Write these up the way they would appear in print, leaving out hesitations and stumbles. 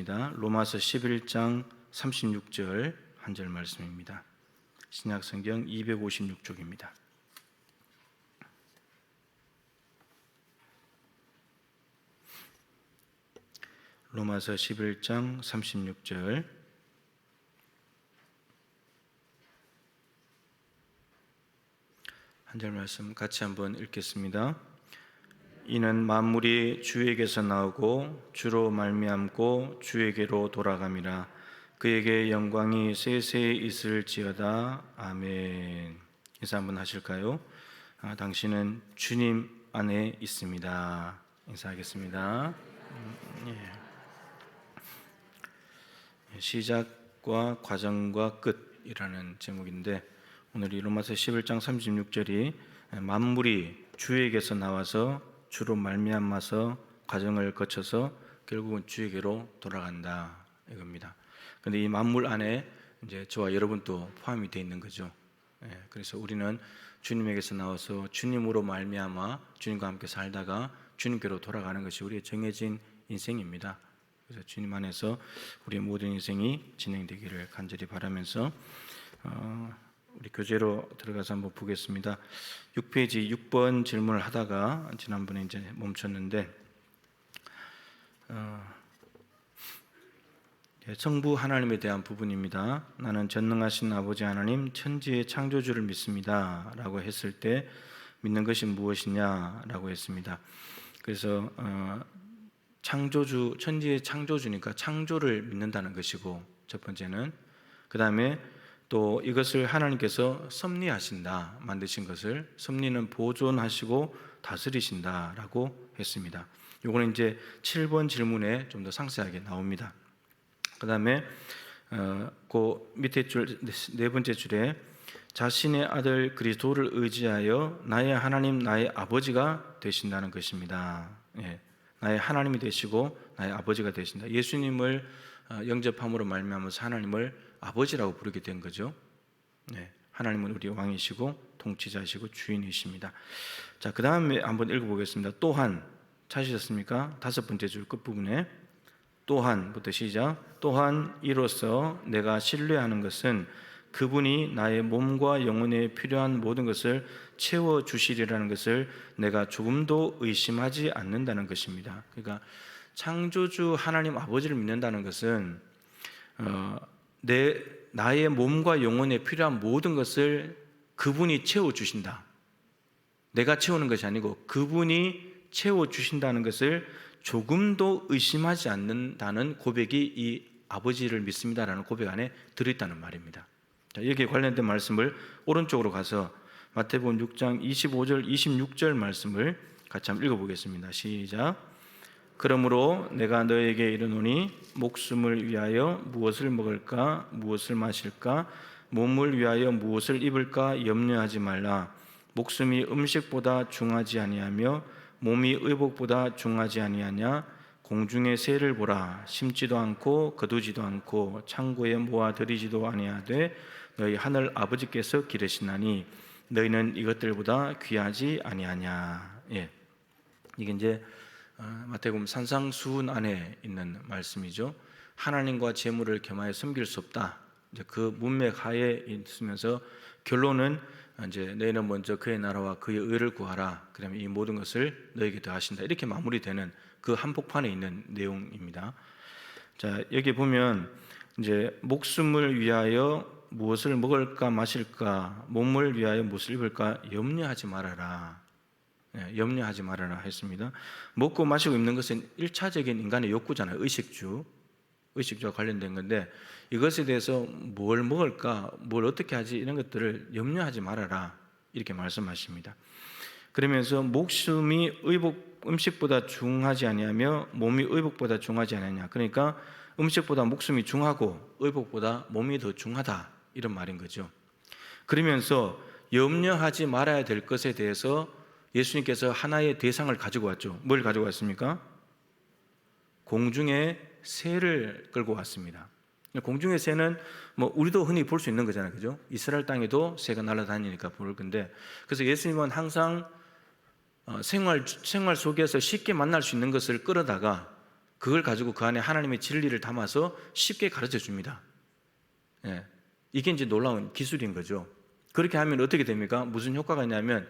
읽겠습니다. 로마서 11장 36절 한 절 말씀입니다. 신약성경 256쪽입니다. 로마서 11장 36절 한 절 말씀 같이 한번 읽겠습니다. 이는 만물이 주에게서 나오고 주로 말미암고 주에게로 돌아감이라. 그에게 영광이 세세히 있을지어다. 아멘. 인사 한번 하실까요? 당신은 주님 안에 있습니다. 인사하겠습니다. 시작과 과정과 끝이라는 제목인데, 오늘 이 로마서 11장 36절이 만물이 주에게서 나와서 주로 말미암아서 과정을 거쳐서 결국은 주에게로 돌아간다 이겁니다. 그런데 이 만물 안에 이제 저와 여러분도 포함이 되어 있는 거죠. 그래서 우리는 주님에게서 나와서 주님으로 말미암아 주님과 함께 살다가 주님께로 돌아가는 것이 우리의 정해진 인생입니다. 그래서 주님 안에서 우리의 모든 인생이 진행되기를 간절히 바라면서 우리 교재로 들어가서 한번 보겠습니다. 6페이지 6번 질문을 하다가 지난번에 이제 멈췄는데, 성부 하나님에 대한 부분입니다. 나는 전능하신 아버지 하나님 천지의 창조주를 믿습니다 라고 했을 때 믿는 것이 무엇이냐 라고 했습니다. 그래서 창조주, 천지의 창조주니까 창조를 믿는다는 것이고, 첫 번째는 그 다음에 또 이것을 하나님께서 섭리하신다, 만드신 것을 섭리는 보존하시고 다스리신다라고 했습니다. 이거는 이제 7번 질문에 좀 더 상세하게 나옵니다. 그 다음에 그 밑에 줄 네 번째 줄에 자신의 아들 그리스도를 의지하여 나의 하나님 나의 아버지가 되신다는 것입니다. 나의 하나님이 되시고 나의 아버지가 되신다. 예수님을 영접함으로 말미암아서 하나님을 아버지라고 부르게 된 거죠. 하나님은 우리의 왕이시고 통치자이시고 주인이십니다. 자, 그 다음에 한번 읽어보겠습니다. 또한 찾으셨습니까? 다섯 번째 줄 끝부분에 또한부터 시작. 또한 이로써 내가 신뢰하는 것은 그분이 나의 몸과 영혼에 필요한 모든 것을 채워주시리라는 것을 내가 조금도 의심하지 않는다는 것입니다. 그러니까 창조주 하나님 아버지를 믿는다는 것은 나의 몸과 영혼에 필요한 모든 것을 그분이 채워주신다. 내가 채우는 것이 아니고 그분이 채워주신다는 것을 조금도 의심하지 않는다는 고백이 이 아버지를 믿습니다라는 고백 안에 들어있다는 말입니다. 자, 여기에 관련된 말씀을 오른쪽으로 가서 마태복음 6장 25절 26절 말씀을 같이 한번 읽어보겠습니다. 시작. 그러므로 내가 너에게 이르노니 목숨을 위하여 무엇을 먹을까 무엇을 마실까 몸을 위하여 무엇을 입을까 염려하지 말라. 목숨이 음식보다 중하지 아니하며 몸이 의복보다 중하지 아니하냐. 공중의 새를 보라. 심지도 않고 거두지도 않고 창고에 모아들이지도 아니하되 너희 하늘 아버지께서 기르시나니 너희는 이것들보다 귀하지 아니하냐. 이게 이제 마태복음 산상수훈 안에 있는 말씀이죠. 하나님과 재물을 겸하여 섬길 수 없다. 이제 그 문맥 하에 있으면서 결론은 이제 너희는 먼저 그의 나라와 그의 의를 구하라. 그다음에 이 모든 것을 너에게 더하신다. 이렇게 마무리되는 그 한복판에 있는 내용입니다. 자, 여기 보면 이제 목숨을 위하여 무엇을 먹을까 마실까 몸을 위하여 무엇을 입을까 염려하지 말아라. 염려하지 말아라 했습니다. 먹고 마시고 입는 것은 1차적인 인간의 욕구잖아요. 의식주와 관련된 건데 이것에 대해서 뭘 먹을까 뭘 어떻게 하지 이런 것들을 염려하지 말아라 이렇게 말씀하십니다. 그러면서 목숨이 음식보다 중하지 아니하며 몸이 의복보다 중하지 않느냐. 그러니까 음식보다 목숨이 중하고 의복보다 몸이 더 중하다 이런 말인 거죠. 그러면서 염려하지 말아야 될 것에 대해서 예수님께서 하나의 대상을 가지고 왔죠. 뭘 가지고 왔습니까? 공중의 새를 끌고 왔습니다. 공중의 새는 뭐 우리도 흔히 볼 수 있는 거잖아요, 그죠? 이스라엘 땅에도 새가 날아다니니까 볼 건데, 그래서 예수님은 항상 생활 속에서 쉽게 만날 수 있는 것을 끌어다가 그걸 가지고 그 안에 하나님의 진리를 담아서 쉽게 가르쳐 줍니다. 예. 이게 이제 놀라운 기술인 거죠. 그렇게 하면 어떻게 됩니까? 무슨 효과가 있냐면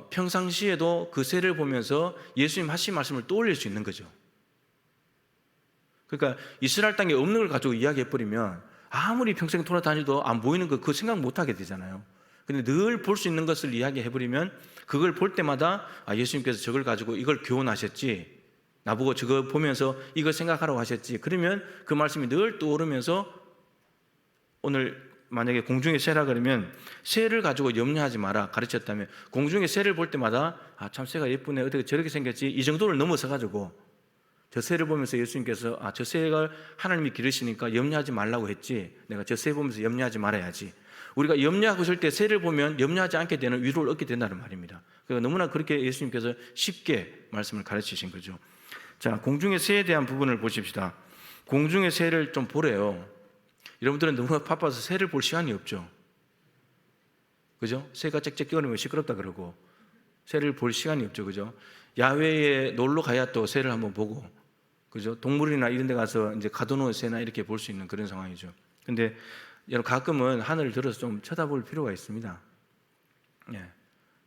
평상시에도 그 새를 보면서 예수님 하신 말씀을 떠올릴 수 있는 거죠. 그러니까 이스라엘 땅에 없는 걸 가지고 이야기해버리면 아무리 평생 돌아다니도 안 보이는 거 그 생각 못 하게 되잖아요. 근데 늘 볼 수 있는 것을 이야기해버리면 그걸 볼 때마다 예수님께서 저걸 가지고 이걸 교훈하셨지, 나보고 저거 보면서 이거 생각하라고 하셨지, 그러면 그 말씀이 늘 떠오르면서 오늘 만약에 공중의 새라 그러면 새를 가지고 염려하지 마라 가르쳤다면 공중의 새를 볼 때마다 참 새가 예쁘네, 어떻게 저렇게 생겼지, 이 정도를 넘어서 가지고 저 새를 보면서 예수님께서 저 새가 하나님이 기르시니까 염려하지 말라고 했지, 내가 저 새 보면서 염려하지 말아야지. 우리가 염려하고 있을 때 새를 보면 염려하지 않게 되는 위로를 얻게 된다는 말입니다. 그러니까 너무나 그렇게 예수님께서 쉽게 말씀을 가르치신 거죠. 자, 공중의 새에 대한 부분을 보십시다. 공중의 새를 좀 보래요. 여러분들은 너무 바빠서 새를 볼 시간이 없죠. 그죠? 새가 짹짹 뛰어오르면 시끄럽다 그러고 새를 볼 시간이 없죠. 그죠? 야외에 놀러 가야 또 새를 한번 보고, 그죠? 동물이나 이런 데 가서 이제 가둬놓은 새나 이렇게 볼 수 있는 그런 상황이죠. 근데 여러분 가끔은 하늘을 들어서 좀 쳐다볼 필요가 있습니다. 예.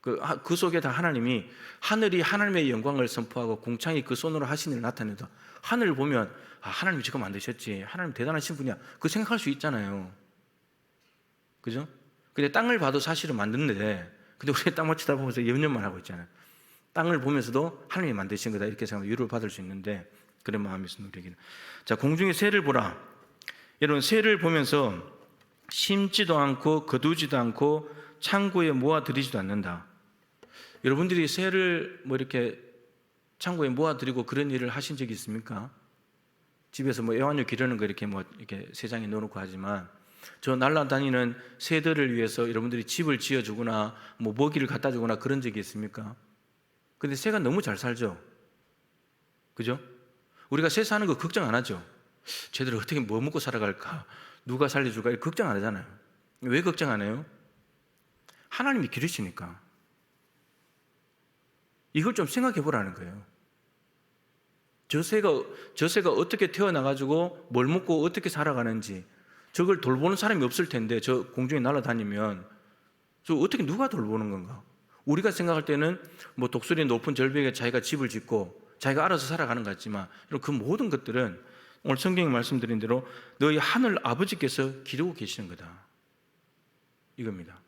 그 속에 다 하나님이, 하늘이 하나님의 영광을 선포하고 공창이 그 손으로 하신 일을 나타내다 하늘을 보면 하나님이 저거 만드셨지, 하나님 대단하신 분이야, 그 생각할 수 있잖아요. 그죠? 근데 땅을 봐도 사실은 만드는데 근데 우리가 땅을 쳐다보면서 염려만 하고 있잖아요. 땅을 보면서도 하나님이 만드신 거다 이렇게 생각하면 위로를 받을 수 있는데 그런 마음이 있습니다, 우리에게는. 자, 공중의 새를 보라. 여러분 새를 보면서 심지도 않고 거두지도 않고 창고에 모아들이지도 않는다. 여러분들이 새를 이렇게 창고에 모아들이고 그런 일을 하신 적이 있습니까? 집에서 애완용 기르는 거 이렇게 새장에 넣어놓고 하지만 저 날아다니는 새들을 위해서 여러분들이 집을 지어주거나 먹이를 갖다 주거나 그런 적이 있습니까? 근데 새가 너무 잘 살죠. 그죠? 우리가 새 사는 거 걱정 안 하죠. 쟤들 어떻게 뭐 먹고 살아갈까? 누가 살려줄까? 걱정 안 하잖아요. 왜 걱정 안 해요? 하나님이 기르시니까. 이걸 좀 생각해 보라는 거예요. 저 새가 어떻게 태어나가지고 뭘 먹고 어떻게 살아가는지 저걸 돌보는 사람이 없을 텐데, 저 공중에 날아다니면 저 어떻게 누가 돌보는 건가? 우리가 생각할 때는 독수리 높은 절벽에 자기가 집을 짓고 자기가 알아서 살아가는 것 같지만 그 모든 것들은 오늘 성경이 말씀드린 대로 너희 하늘 아버지께서 기르고 계시는 거다, 이겁니다.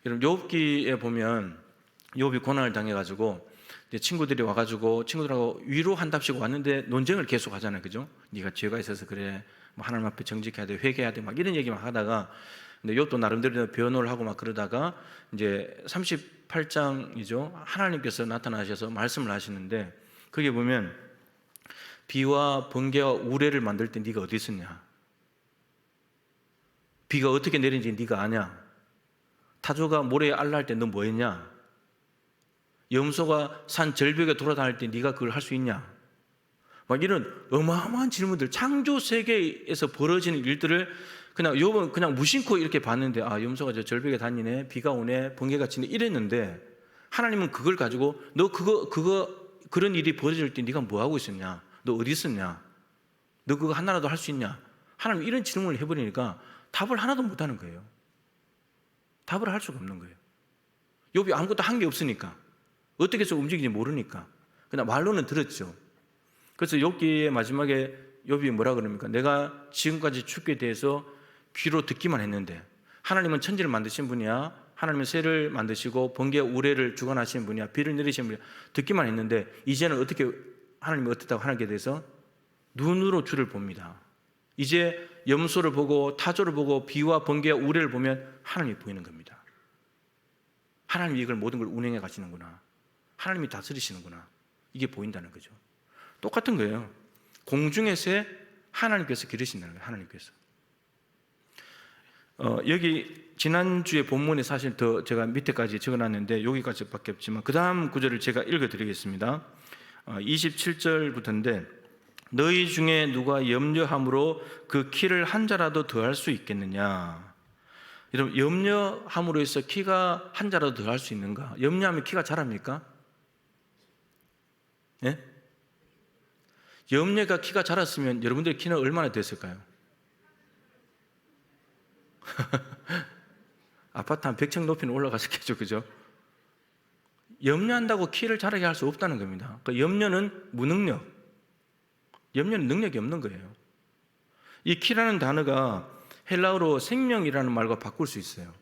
여러분 욥기에 보면 욥이 고난을 당해가지고 이제 친구들이 와가지고 친구들하고 위로한답시고 왔는데 논쟁을 계속 하잖아요. 그죠? 네가 죄가 있어서 그래, 하나님 앞에 정직해야 돼, 회개해야 돼, 이런 얘기만 하다가, 근데 욥도 나름대로 변호를 하고 그러다가 이제 38장이죠. 하나님께서 나타나셔서 말씀을 하시는데 거기에 보면 비와 번개와 우레를 만들 때 네가 어디 있었냐? 비가 어떻게 내리는지 네가 아냐? 타조가 모래에 알랄 때 너 뭐 했냐? 염소가 산 절벽에 돌아다닐 때 네가 그걸 할 수 있냐? 이런 어마어마한 질문들, 창조 세계에서 벌어지는 일들을 욥은 그냥 무심코 이렇게 봤는데 염소가 저 절벽에 다니네, 비가 오네, 번개가 치네 이랬는데 하나님은 그걸 가지고 너 그런 일이 벌어질 때 네가 뭐 하고 있었냐? 너 어디 있었냐? 너 그거 하나라도 할 수 있냐? 하나님 이런 질문을 해버리니까 답을 하나도 못 하는 거예요. 답을 할 수가 없는 거예요. 욥이 아무것도 한 게 없으니까, 어떻게 해서 움직이는지 모르니까 그냥 말로는 들었죠. 그래서 욥기의 마지막에 욥이 뭐라 그럽니까? 내가 지금까지 죽게 대해서 귀로 듣기만 했는데, 하나님은 천지를 만드신 분이야, 하나님은 새를 만드시고 번개와 우레를 주관하시는 분이야, 비를 내리시는 분이야, 듣기만 했는데 이제는 어떻게 하나님이 어떻다고 하나님께 대해서 눈으로 주를 봅니다. 이제 염소를 보고 타조를 보고 비와 번개와 우레를 보면 하나님이 보이는 겁니다. 하나님이 이걸 모든 걸 운행해 가시는구나, 하나님이 다스리시는구나, 이게 보인다는 거죠. 똑같은 거예요. 공중의 새 하나님께서 기르신다는 거예요. 하나님께서. 여기 지난주에 본문에 사실 더 제가 밑에까지 적어놨는데 여기까지밖에 없지만 그 다음 구절을 제가 읽어드리겠습니다. 27절부터인데 너희 중에 누가 염려함으로 그 키를 한 자라도 더할 수 있겠느냐? 여러분 염려함으로 해서 키가 한 자라도 더할 수 있는가? 염려하면 키가 자랍니까? 예? 염려가 키가 자랐으면 여러분들 키는 얼마나 됐을까요? 아파트 한 100층 높이는 올라갔었겠죠, 그죠? 염려한다고 키를 자라게 할 수 없다는 겁니다. 그 염려는 무능력, 염려는 능력이 없는 거예요. 이 키라는 단어가 헬라어로 생명이라는 말과 바꿀 수 있어요.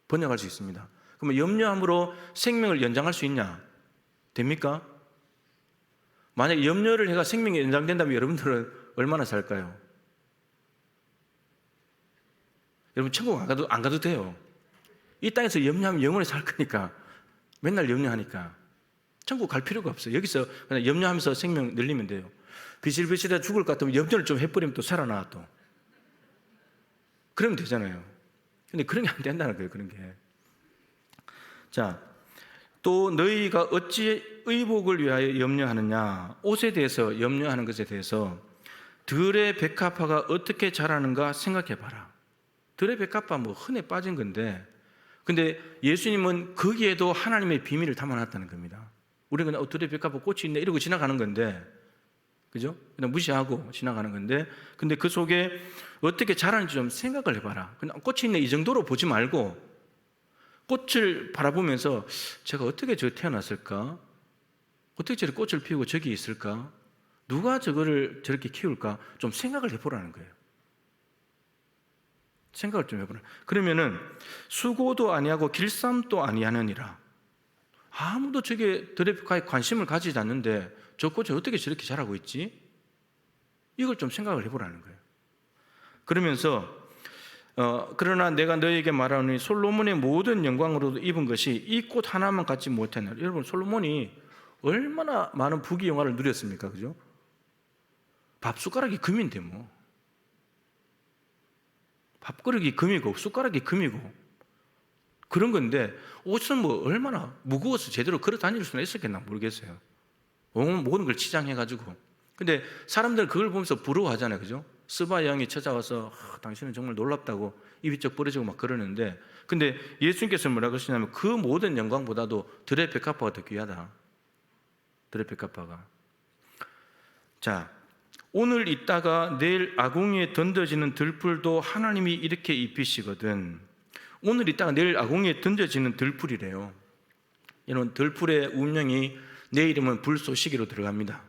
번역할 수 있습니다. 그러면 염려함으로 생명을 연장할 수 있냐? 됩니까? 만약 염려를 해가 생명이 연장된다면 여러분들은 얼마나 살까요? 여러분 천국 안 가도 돼요. 이 땅에서 염려하면 영원히 살 거니까, 맨날 염려하니까 천국 갈 필요가 없어요. 여기서 그냥 염려하면서 생명 늘리면 돼요. 비실비실해 죽을 것 같으면 염려를 좀 해버리면 또 살아나 또. 그러면 되잖아요. 근데 그런 게 안 된다는 거예요. 그런 게. 자, 또 너희가 어찌 의복을 위하여 염려하느냐? 옷에 대해서 염려하는 것에 대해서 들의 백합화가 어떻게 자라는가 생각해 봐라. 들의 백합화 뭐 흔해 빠진 건데, 근데 예수님은 거기에도 하나님의 비밀을 담아놨다는 겁니다. 우리가 그냥 들의 백합화 꽃이 있네 이러고 지나가는 건데, 그죠? 그냥 무시하고 지나가는 건데, 근데 그 속에 어떻게 자라는지 좀 생각을 해봐라. 그냥 꽃이 있네 이 정도로 보지 말고 꽃을 바라보면서 제가 어떻게 저 태어났을까? 어떻게 저렇게 꽃을 피우고 저기 있을까? 누가 저거를 저렇게 키울까? 좀 생각을 해보라는 거예요. 생각을 좀 해보라. 그러면은 수고도 아니하고 길쌈도 아니하느니라. 아무도 저게 드래프카에 관심을 가지지 않는데 저 꽃이 어떻게 저렇게 자라고 있지? 이걸 좀 생각을 해보라는 거예요. 그러면서 그러나 내가 너에게 말하노니 솔로몬의 모든 영광으로도 입은 것이 이 꽃 하나만 갖지 못했느냐. 여러분 솔로몬이 얼마나 많은 부귀 영화를 누렸습니까? 그죠? 밥숟가락이 금인데 뭐 밥그릇이 금이고 숟가락이 금이고 그런 건데 옷은 뭐 얼마나 무거워서 제대로 걸어 다닐 수는 있었겠나 모르겠어요. 모든 걸 치장해가지고. 근데 사람들은 그걸 보면서 부러워하잖아요. 그죠? 스바 여왕이 찾아와서 당신은 정말 놀랍다고 입이 쩍 벌어지고 막 그러는데, 근데 예수님께서 뭐라고 하시냐면 그 모든 영광보다도 들의 백합화가 더 귀하다. 들의 백합화가. 자, 오늘 있다가 내일 아궁이에 던져지는 들풀도 하나님이 이렇게 입히시거든. 오늘 있다가 내일 아궁이에 던져지는 들풀이래요. 이런 들풀의 운명이 내일이면 불쏘시개로 들어갑니다.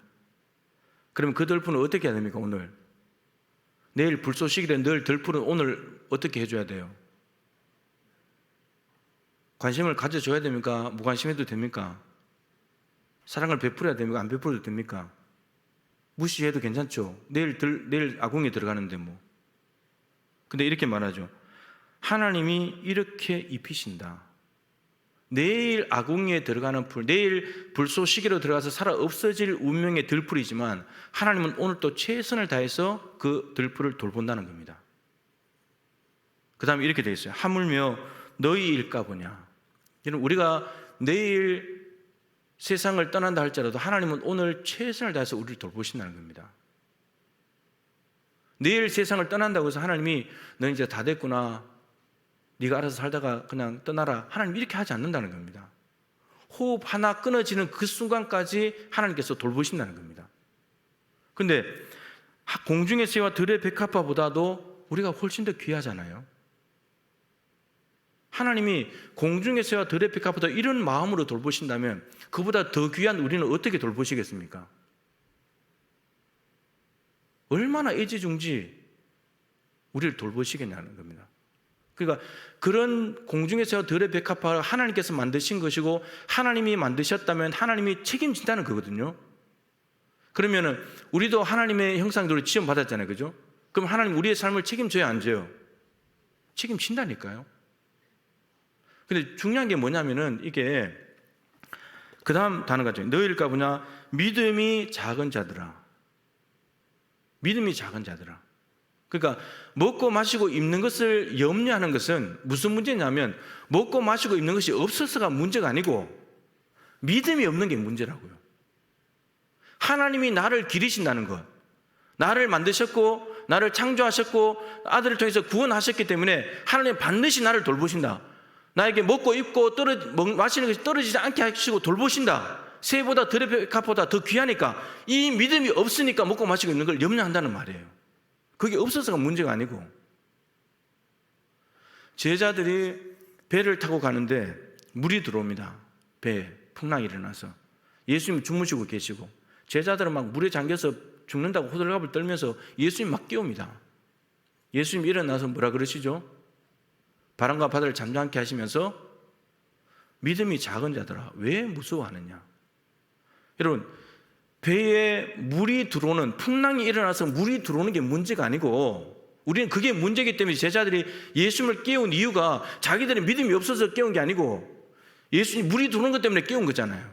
그러면 그 들풀은 어떻게 해야 됩니까? 오늘 내일 불쏘시개를 늘 들풀은 오늘 어떻게 해줘야 돼요? 관심을 가져줘야 됩니까? 무관심해도 됩니까? 사랑을 베풀어야 됩니까? 안 베풀어도 됩니까? 무시해도 괜찮죠? 내일 아궁이에 들어가는데 뭐. 근데 이렇게 말하죠. 하나님이 이렇게 입히신다. 내일 아궁이에 들어가는 풀, 내일 불쏘시개로 들어가서 살아 없어질 운명의 들풀이지만 하나님은 오늘 또 최선을 다해서 그 들풀을 돌본다는 겁니다. 그 다음에 이렇게 되어 있어요. 하물며 너희일까 보냐. 여러분 우리가 내일 세상을 떠난다 할지라도 하나님은 오늘 최선을 다해서 우리를 돌보신다는 겁니다. 내일 세상을 떠난다고 해서 하나님이 너 이제 다 됐구나, 네가 알아서 살다가 그냥 떠나라, 하나님 이렇게 하지 않는다는 겁니다. 호흡 하나 끊어지는 그 순간까지 하나님께서 돌보신다는 겁니다. 근데 공중의 새와 들의 백합화보다도 우리가 훨씬 더 귀하잖아요. 하나님이 공중의 새와 들의 백합보다 이런 마음으로 돌보신다면 그보다 더 귀한 우리는 어떻게 돌보시겠습니까? 얼마나 애지중지 우리를 돌보시겠냐는 겁니다. 그러니까 그런 공중의 새와 들의 백합화를 하나님께서 만드신 것이고 하나님이 만드셨다면 하나님이 책임진다는 거거든요. 그러면은 우리도 하나님의 형상대로 지음받았잖아요. 그죠? 그럼 하나님 우리의 삶을 책임져야 안 져요? 책임진다니까요. 근데 중요한 게 뭐냐면은 이게 그 다음 단어가 있죠. 너희일까 보냐. 믿음이 작은 자들아. 믿음이 작은 자들아. 그러니까 먹고 마시고 입는 것을 염려하는 것은 무슨 문제냐면 먹고 마시고 입는 것이 없어서가 문제가 아니고 믿음이 없는 게 문제라고요. 하나님이 나를 기르신다는 것, 나를 만드셨고 나를 창조하셨고 아들을 통해서 구원하셨기 때문에 하나님 반드시 나를 돌보신다. 나에게 먹고 입고 마시는 것이 떨어지지 않게 하시고 돌보신다. 새보다 들의 값보다 더 귀하니까 이 믿음이 없으니까 먹고 마시고 있는 걸 염려한다는 말이에요. 그게 없어서가 문제가 아니고. 제자들이 배를 타고 가는데 물이 들어옵니다. 배에 풍랑이 일어나서 예수님이 주무시고 계시고 제자들은 막 물에 잠겨서 죽는다고 호들갑을 떨면서 예수님 막 깨웁니다. 예수님이 일어나서 뭐라 그러시죠? 바람과 바다를 잠잠케 하시면서 믿음이 작은 자들아 왜 무서워하느냐. 여러분, 배에 물이 들어오는, 풍랑이 일어나서 물이 들어오는 게 문제가 아니고 우리는 그게 문제이기 때문에 제자들이 예수님을 깨운 이유가 자기들의 믿음이 없어서 깨운 게 아니고 예수님 물이 들어오는 것 때문에 깨운 거잖아요.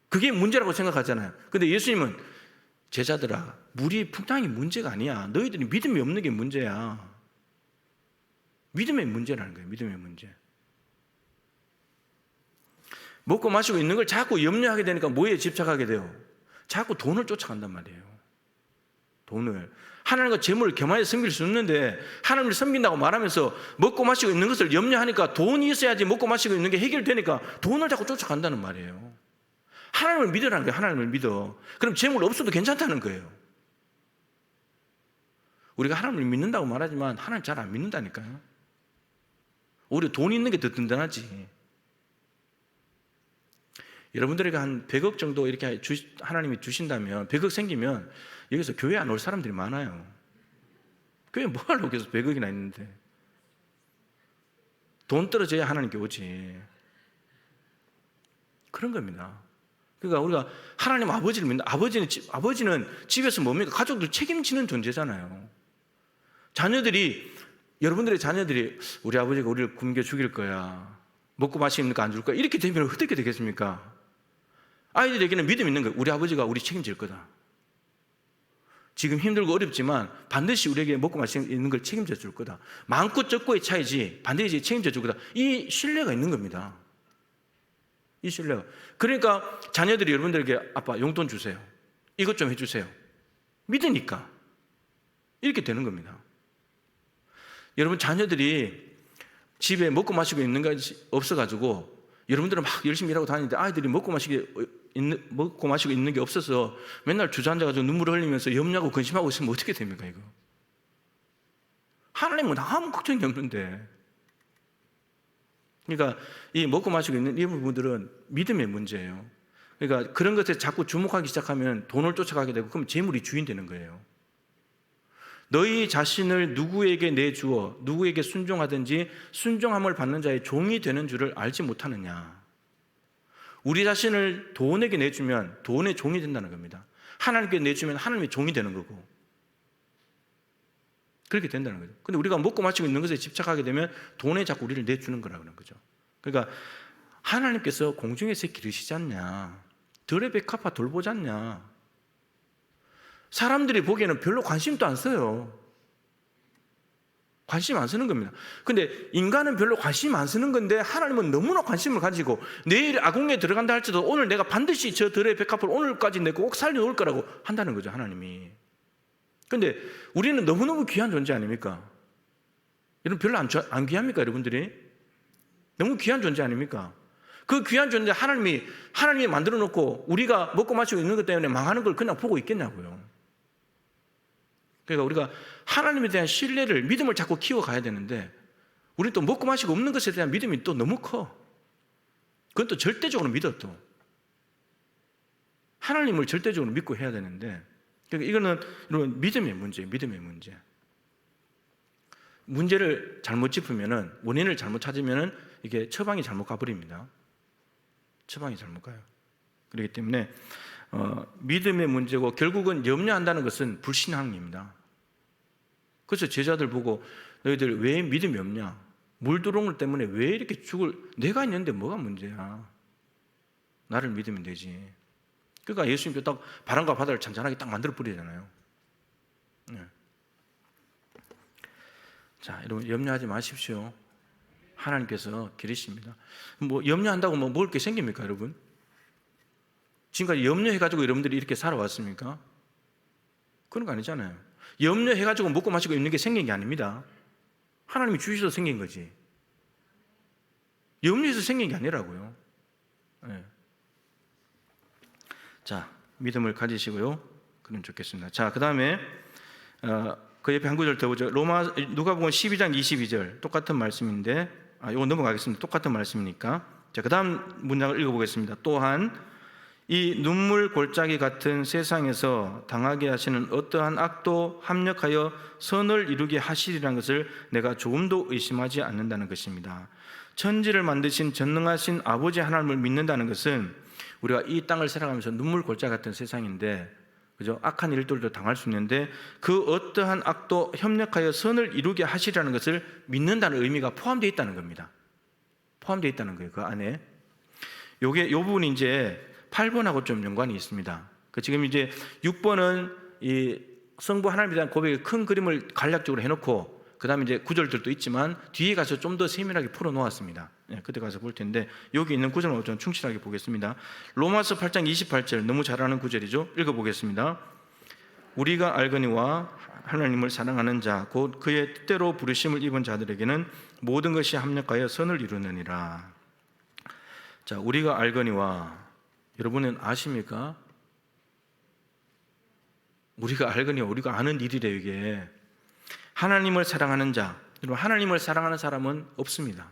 그게 문제라고 생각하잖아요. 근데 예수님은 제자들아 물이 풍랑이 문제가 아니야. 너희들이 믿음이 없는 게 문제야. 믿음의 문제라는 거예요. 믿음의 문제. 먹고 마시고 있는 걸 자꾸 염려하게 되니까 뭐에 집착하게 돼요? 자꾸 돈을 쫓아간단 말이에요. 돈을. 하나님과 재물을 겸하여 섬길 수 있는데 하나님을 섬긴다고 말하면서 먹고 마시고 있는 것을 염려하니까 돈이 있어야지 먹고 마시고 있는 게 해결되니까 돈을 자꾸 쫓아간다는 말이에요. 하나님을 믿으라는 거예요. 하나님을 믿어. 그럼 재물 없어도 괜찮다는 거예요. 우리가 하나님을 믿는다고 말하지만 하나님 잘 안 믿는다니까요. 오히려 돈 있는 게 더 든든하지. 여러분들에게 한 100억 정도 이렇게 하나님이 주신다면 100억 생기면 여기서 교회 안 올 사람들이 많아요. 교회 뭐 하려고 계속 100억이나 있는데. 돈 떨어져야 하나님께 오지. 그런 겁니다. 그러니까 우리가 하나님 아버지를 믿는, 아버지는 집에서 뭡니까? 가족들 책임지는 존재잖아요. 여러분들의 자녀들이 우리 아버지가 우리를 굶겨 죽일 거야. 먹고 마시는 거 안 줄 거야. 이렇게 되면 어떻게 되겠습니까? 아이들에게는 믿음 있는 거예요. 우리 아버지가 우리 책임질 거다. 지금 힘들고 어렵지만 반드시 우리에게 먹고 마시는 걸 책임져 줄 거다. 많고 적고의 차이지 반드시 책임져 줄 거다. 이 신뢰가 있는 겁니다. 이 신뢰가. 그러니까 자녀들이 여러분들에게 아빠 용돈 주세요. 이것 좀 해주세요. 믿으니까 이렇게 되는 겁니다. 여러분 자녀들이 집에 먹고 마시고 있는 것이 없어가지고 여러분들은 막 열심히 일하고 다니는데 아이들이 먹고 마시고 있는 게 없어서 맨날 주저앉아가지고 눈물을 흘리면서 염려하고 근심하고 있으면 어떻게 됩니까 이거? 하나님은 아무 걱정이 없는데. 그러니까 이 먹고 마시고 있는 이 부분들은 믿음의 문제예요. 그러니까 그런 것에 자꾸 주목하기 시작하면 돈을 쫓아가게 되고 그럼 재물이 주인 되는 거예요. 너희 자신을 누구에게 내주어 누구에게 순종하든지 순종함을 받는 자의 종이 되는 줄을 알지 못하느냐. 우리 자신을 돈에게 내주면 돈의 종이 된다는 겁니다. 하나님께 내주면 하나님의 종이 되는 거고 그렇게 된다는 거죠. 근데 우리가 먹고 마시고 있는 것에 집착하게 되면 돈에 자꾸 우리를 내주는 거라는 거죠. 그러니까 하나님께서 공중에서 기르시지 않냐, 들의 백합화 돌보지 않냐. 사람들이 보기에는 별로 관심도 안 써요. 관심 안 쓰는 겁니다. 근데 인간은 별로 관심 안 쓰는 건데 하나님은 너무나 관심을 가지고 내일 아궁에 들어간다 할지라도 오늘 내가 반드시 저 들의 백합을 오늘까지 내가 꼭 살려놓을 거라고 한다는 거죠, 하나님이. 근데 우리는 너무너무 귀한 존재 아닙니까? 여러분 별로 안 귀합니까, 여러분들이? 너무 귀한 존재 아닙니까? 그 귀한 존재 하나님이 만들어 놓고 우리가 먹고 마시고 있는 것 때문에 망하는 걸 그냥 보고 있겠냐고요. 그러니까 우리가 하나님에 대한 신뢰를, 믿음을 자꾸 키워가야 되는데 우리는 또 먹고 마시고 없는 것에 대한 믿음이 또 너무 커. 그건 또 절대적으로 믿어. 또 하나님을 절대적으로 믿고 해야 되는데, 그러니까 이거는 여러분 믿음의 문제예요. 믿음의 문제. 문제를 잘못 짚으면은, 원인을 잘못 찾으면은 이게 처방이 잘못 가버립니다. 처방이 잘못 가요. 그렇기 때문에 믿음의 문제고 결국은 염려한다는 것은 불신앙입니다. 그래서 제자들 보고 너희들 왜 믿음이 없냐? 물 들어온 것 때문에 왜 이렇게 내가 있는데 뭐가 문제야? 나를 믿으면 되지. 그러니까 예수님도 딱 바람과 바다를 잔잔하게 딱 만들어 버리잖아요. 네. 자, 여러분 염려하지 마십시오. 하나님께서 기르십니다. 뭐 염려한다고 뭐 먹을 게 생깁니까, 여러분? 지금까지 염려해가지고 여러분들이 이렇게 살아왔습니까? 그런 거 아니잖아요. 염려해가지고 먹고 마시고 있는 게 생긴 게 아닙니다. 하나님이 주셔서 생긴 거지. 염려해서 생긴 게 아니라고요. 네. 자, 믿음을 가지시고요. 그러면 좋겠습니다. 자, 그 다음에 그 옆에 한 구절 더 보죠. 누가복음 12장 22절 똑같은 말씀인데 이거 넘어가겠습니다. 똑같은 말씀이니까. 자, 그 다음 문장을 읽어보겠습니다. 또한 이 눈물 골짜기 같은 세상에서 당하게 하시는 어떠한 악도 합력하여 선을 이루게 하시리라는 것을 내가 조금도 의심하지 않는다는 것입니다. 천지를 만드신 전능하신 아버지 하나님을 믿는다는 것은 우리가 이 땅을 살아가면서 눈물 골짜기 같은 세상인데, 그죠? 악한 일들도 당할 수 있는데 그 어떠한 악도 협력하여 선을 이루게 하시리라는 것을 믿는다는 의미가 포함되어 있다는 겁니다. 포함되어 있다는 거예요. 그 안에. 이 부분이 이제 8번하고 좀 연관이 있습니다. 지금 이제 6번은 이 성부 하나님에 대한 고백의 큰 그림을 간략적으로 해놓고, 그 다음에 이제 구절들도 있지만 뒤에 가서 좀 더 세밀하게 풀어 놓았습니다. 그때 가서 볼 텐데 여기 있는 구절만 좀 충실하게 보겠습니다. 로마서 8장 28절 너무 잘 아는 구절이죠. 읽어보겠습니다. 우리가 알거니와 하나님을 사랑하는 자 곧 그의 뜻대로 부르심을 입은 자들에게는 모든 것이 합력하여 선을 이루느니라. 자, 우리가 알거니와, 여러분은 아십니까? 우리가 알거니와, 우리가 아는 일이래요. 이게 하나님을 사랑하는 자, 여러분, 하나님을 사랑하는 사람은 없습니다.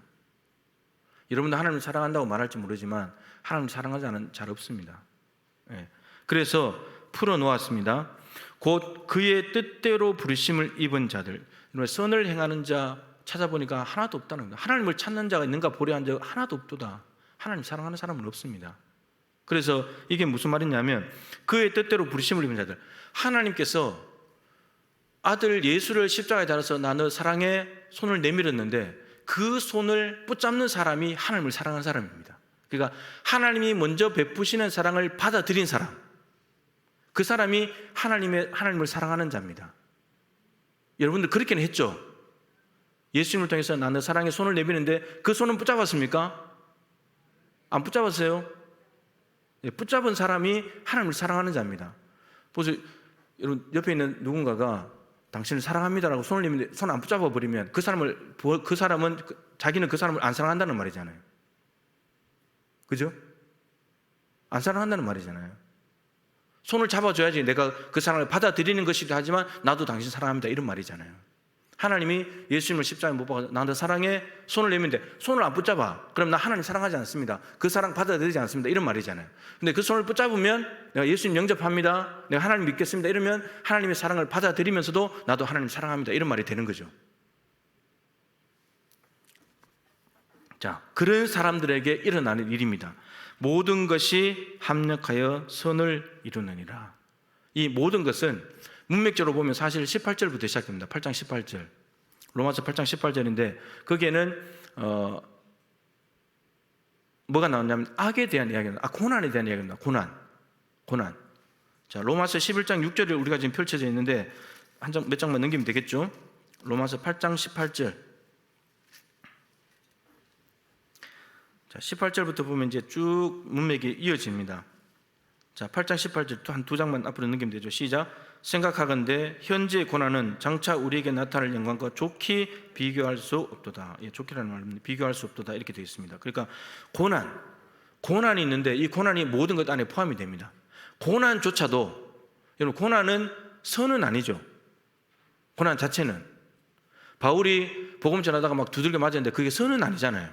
여러분도 하나님을 사랑한다고 말할지 모르지만 하나님을 사랑하지 않은 잘 없습니다. 그래서 풀어놓았습니다. 곧 그의 뜻대로 부르심을 입은 자들, 선을 행하는 자 찾아보니까 하나도 없다는 겁니다. 하나님을 찾는 자가 있는가 보려 한 자 하나도 없도다. 하나님 사랑하는 사람은 없습니다. 그래서 이게 무슨 말이냐면 그의 뜻대로 부르심을 입은 자들, 하나님께서 아들 예수를 십자가에 달아서 나 너 사랑해 손을 내밀었는데 그 손을 붙잡는 사람이 하나님을 사랑하는 사람입니다. 그러니까 하나님이 먼저 베푸시는 사랑을 받아들인 사람, 그 사람이 하나님을 사랑하는 자입니다. 여러분들 그렇게는 했죠? 예수님을 통해서 나 너 사랑해 손을 내미는데 그 손은 붙잡았습니까? 안 붙잡았어요? 붙잡은 사람이 하나님을 사랑하는 자입니다. 보세요. 여러분, 옆에 있는 누군가가 당신을 사랑합니다라고 손을 내미는데 손 안 붙잡아 버리면 그 사람은 자기는 그 사람을 안 사랑한다는 말이잖아요. 그죠? 안 사랑한다는 말이잖아요. 손을 잡아줘야지 내가 그 사랑을 받아들이는 것이기도 하지만 나도 당신 사랑합니다 이런 말이잖아요. 하나님이 예수님을 십자가에 못 박아서 나 너 사랑해 손을 내미는데 손을 안 붙잡아, 그럼 나 하나님 사랑하지 않습니다, 그 사랑 받아들이지 않습니다 이런 말이잖아요. 근데 그 손을 붙잡으면 내가 예수님 영접합니다, 내가 하나님 믿겠습니다 이러면 하나님의 사랑을 받아들이면서도 나도 하나님 사랑합니다 이런 말이 되는 거죠. 자, 그런 사람들에게 일어나는 일입니다. 모든 것이 합력하여 선을 이루느니라. 이 모든 것은 문맥적으로 보면 사실 18절부터 시작됩니다. 8장 18절. 로마서 8장 18절인데 거기에는 뭐가 나오냐면 악에 대한 이야기입니다. 고난에 대한 이야기입니다. 고난. 자, 로마서 11장 6절을 우리가 지금 펼쳐져 있는데 몇 장만 넘기면 되겠죠? 로마서 8장 18절. 자, 18절부터 보면 이제 쭉 문맥이 이어집니다. 자, 8장 18절 또 한 두 장만 앞으로 넘기면 되죠. 시작. 생각하건대 현재의 고난은 장차 우리에게 나타날 영광과 좋게 비교할 수 없도다. 좋게라는 말입니다. 비교할 수 없도다 이렇게 되어 있습니다. 그러니까 고난이 있는데 이 고난이 모든 것 안에 포함이 됩니다. 고난조차도, 여러분, 고난은 선은 아니죠. 고난 자체는 바울이 복음 전하다가 막 두들겨 맞았는데 그게 선은 아니잖아요.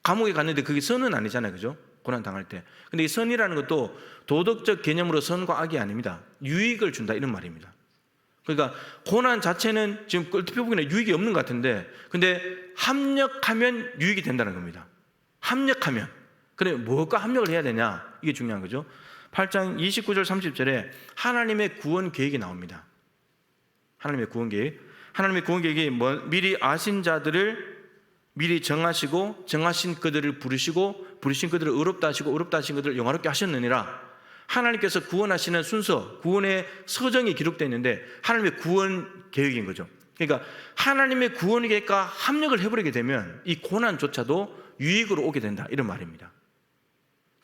감옥에 갔는데 그게 선은 아니잖아요. 그죠? 고난 당할 때. 근데 이 선이라는 것도 도덕적 개념으로 선과 악이 아닙니다. 유익을 준다 이런 말입니다. 그러니까 고난 자체는 지금 얼핏 보기에는 유익이 없는 것 같은데, 근데 합력하면 유익이 된다는 겁니다. 합력하면. 그래, 뭐가 합력을 해야 되냐? 이게 중요한 거죠. 8장 29절 30절에 하나님의 구원 계획이 나옵니다. 하나님의 구원 계획. 하나님의 구원 계획이 미리 아신 자들을 미리 정하시고 정하신 그들을 부르시고 부르신 그들을 의롭다 하시고 의롭다 하신 그들을 영화롭게 하셨느니라. 하나님께서 구원하시는 순서, 구원의 서정이 기록되어 있는데 하나님의 구원 계획인 거죠. 그러니까 하나님의 구원 계획과 합력을 해버리게 되면 이 고난조차도 유익으로 오게 된다 이런 말입니다.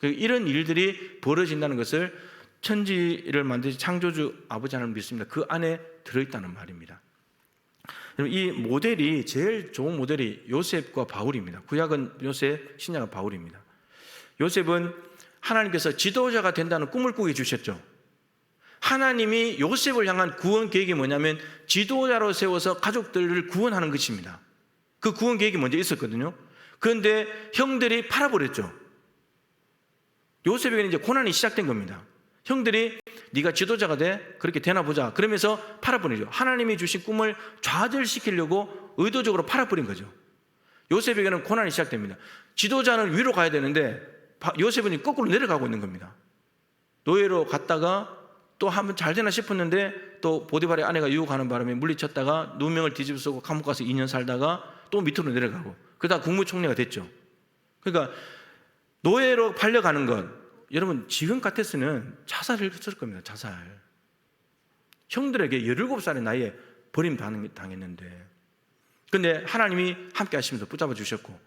이런 일들이 벌어진다는 것을 천지를 만드신 창조주 아버지 하나님을 믿습니다. 그 안에 들어있다는 말입니다. 이 모델이, 제일 좋은 모델이 요셉과 바울입니다. 구약은 요셉, 신약은 바울입니다. 요셉은 하나님께서 지도자가 된다는 꿈을 꾸게 주셨죠. 하나님이 요셉을 향한 구원 계획이 뭐냐면 지도자로 세워서 가족들을 구원하는 것입니다. 그 구원 계획이 먼저 있었거든요. 그런데 형들이 팔아버렸죠. 요셉에게는 이제 고난이 시작된 겁니다. 형들이 네가 지도자가 돼? 그렇게 되나 보자. 그러면서 팔아버리죠. 하나님이 주신 꿈을 좌절시키려고 의도적으로 팔아버린 거죠. 요셉에게는 고난이 시작됩니다. 지도자는 위로 가야 되는데 요셉은 거꾸로 내려가고 있는 겁니다. 노예로 갔다가 또 한번 잘 되나 싶었는데 또 보디발의 아내가 유혹하는 바람에 물리쳤다가 누명을 뒤집어쓰고 감옥 가서 2년 살다가 또 밑으로 내려가고 그러다 국무총리가 됐죠. 그러니까 노예로 팔려가는 것, 여러분 지금 같았으면 자살을 했을 겁니다. 자살. 형들에게 17살의 나이에 버림당했는데 근데 하나님이 함께 하시면서 붙잡아 주셨고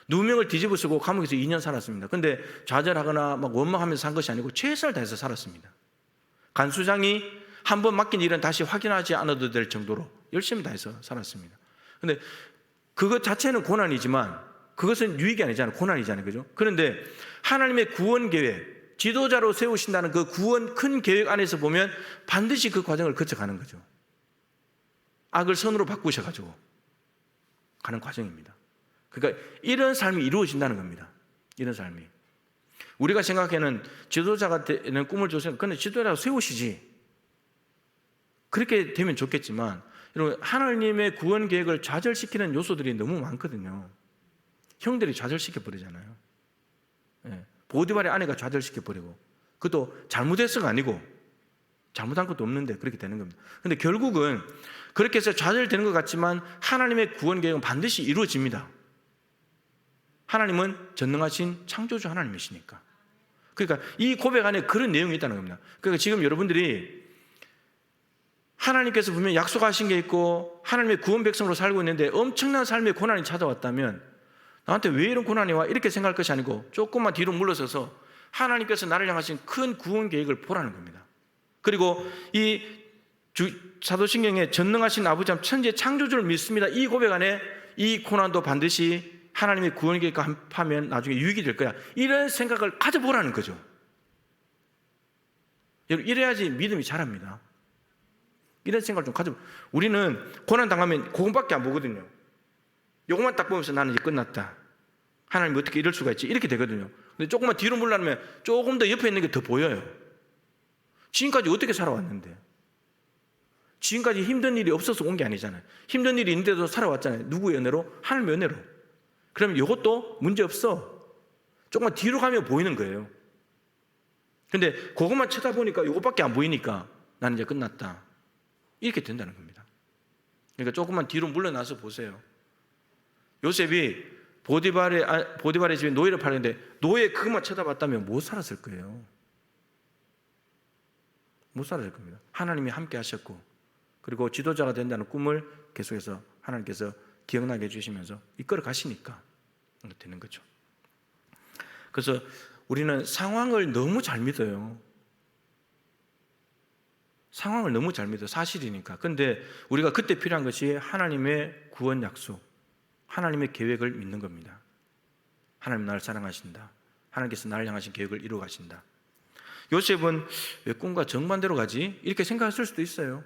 누명을 뒤집어쓰고 감옥에서 2년 살았습니다. 근데 좌절하거나 막 원망하면서 산 것이 아니고 최선을 다해서 살았습니다. 간수장이 한번 맡긴 일은 다시 확인하지 않아도 될 정도로 열심히 다해서 살았습니다. 근데 그것 자체는 고난이지만 그것은 유익이 아니잖아요. 고난이잖아요. 그죠? 그런데 하나님의 구원 계획, 지도자로 세우신다는 그 구원 큰 계획 안에서 보면 반드시 그 과정을 거쳐가는 거죠. 악을 선으로 바꾸셔가지고 가는 과정입니다. 그러니까 이런 삶이 이루어진다는 겁니다. 이런 삶이. 우리가 생각하는 지도자가 되는 꿈을 줘서 근데 지도자로 세우시지. 그렇게 되면 좋겠지만 여러분 하나님의 구원 계획을 좌절시키는 요소들이 너무 많거든요. 형들이 좌절시켜 버리잖아요. 예. 보디발의 아내가 좌절시켜 버리고 그것도 잘못해서가 아니고 잘못한 것도 없는데 그렇게 되는 겁니다. 근데 결국은 그렇게 해서 좌절되는 것 같지만 하나님의 구원 계획은 반드시 이루어집니다. 하나님은 전능하신 창조주 하나님이시니까. 그러니까 이 고백 안에 그런 내용이 있다는 겁니다. 그러니까 지금 여러분들이 하나님께서 분명히 약속하신 게 있고 하나님의 구원 백성으로 살고 있는데 엄청난 삶의 고난이 찾아왔다면 나한테 왜 이런 고난이 와? 이렇게 생각할 것이 아니고 조금만 뒤로 물러서서 하나님께서 나를 향하신 큰 구원 계획을 보라는 겁니다. 그리고 이 사도신경에 전능하신 아버지 천지의 창조주를 믿습니다. 이 고백 안에 이 고난도 반드시 하나님의 구원 계획과 합하면 나중에 유익이 될 거야. 이런 생각을 가져보라는 거죠. 여러분 이래야지 믿음이 자랍니다. 이런 생각을 좀 가져. 우리는 고난 당하면 그것밖에 안 보거든요. 요것만 딱 보면서 나는 이제 끝났다. 하나님 어떻게 이럴 수가 있지? 이렇게 되거든요. 근데 조금만 뒤로 물러나면 조금 더 옆에 있는 게 더 보여요. 지금까지 어떻게 살아왔는데? 지금까지 힘든 일이 없어서 온 게 아니잖아요. 힘든 일이 있는데도 살아왔잖아요. 누구의 은혜로? 하나님의 은혜로. 그럼 이것도 문제 없어. 조금만 뒤로 가면 보이는 거예요. 근데 그것만 쳐다보니까 이것밖에 안 보이니까 나는 이제 끝났다. 이렇게 된다는 겁니다. 그러니까 조금만 뒤로 물러나서 보세요. 요셉이 보디발의 집에 노예를 팔았는데 노예 그것만 쳐다봤다면 못 살았을 거예요. 못 살았을 겁니다. 하나님이 함께 하셨고 그리고 지도자가 된다는 꿈을 계속해서 하나님께서 기억나게 해주시면서 이끌어 가시니까 되는 거죠. 그래서 우리는 상황을 너무 잘 믿어요. 상황을 너무 잘 믿어. 사실이니까. 근데 우리가 그때 필요한 것이 하나님의 구원 약속, 하나님의 계획을 믿는 겁니다. 하나님 나를 사랑하신다. 하나님께서 나를 향하신 계획을 이루어 가신다. 요셉은 왜 꿈과 정반대로 가지? 이렇게 생각했을 수도 있어요.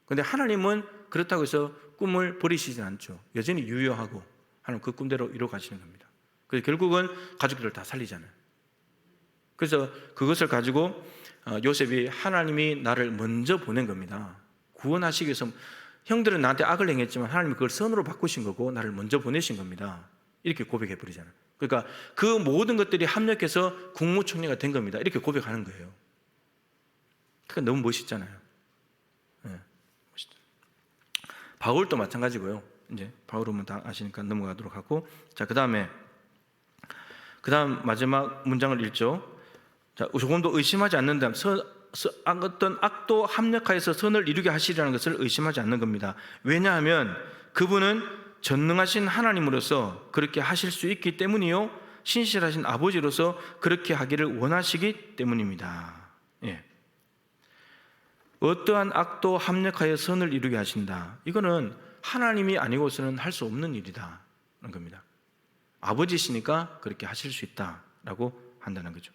근데 하나님은 그렇다고 해서 꿈을 버리시진 않죠. 여전히 유효하고 하나님 그 꿈대로 이루어 가시는 겁니다. 그래서 결국은 가족들을 다 살리잖아요. 그래서 그것을 가지고 요셉이 하나님이 나를 먼저 보낸 겁니다. 구원하시기 위해서 형들은 나한테 악을 행했지만 하나님이 그걸 선으로 바꾸신 거고 나를 먼저 보내신 겁니다. 이렇게 고백해 버리잖아요. 그러니까 그 모든 것들이 합력해서 국무총리가 된 겁니다. 이렇게 고백하는 거예요. 그러니까 너무 멋있잖아요. 네, 멋있죠. 바울도 마찬가지고요. 이제 바울은 다 아시니까 넘어가도록 하고, 자 그다음 마지막 문장을 읽죠. 자, 조금도 의심하지 않는다면 어떤 악도 합력하여서 선을 이루게 하시리라는 것을 의심하지 않는 겁니다. 왜냐하면 그분은 전능하신 하나님으로서 그렇게 하실 수 있기 때문이요 신실하신 아버지로서 그렇게 하기를 원하시기 때문입니다. 예. 어떠한 악도 합력하여 선을 이루게 하신다. 이거는 하나님이 아니고서는 할 수 없는 일이다는 겁니다. 아버지시니까 그렇게 하실 수 있다라고 한다는 거죠.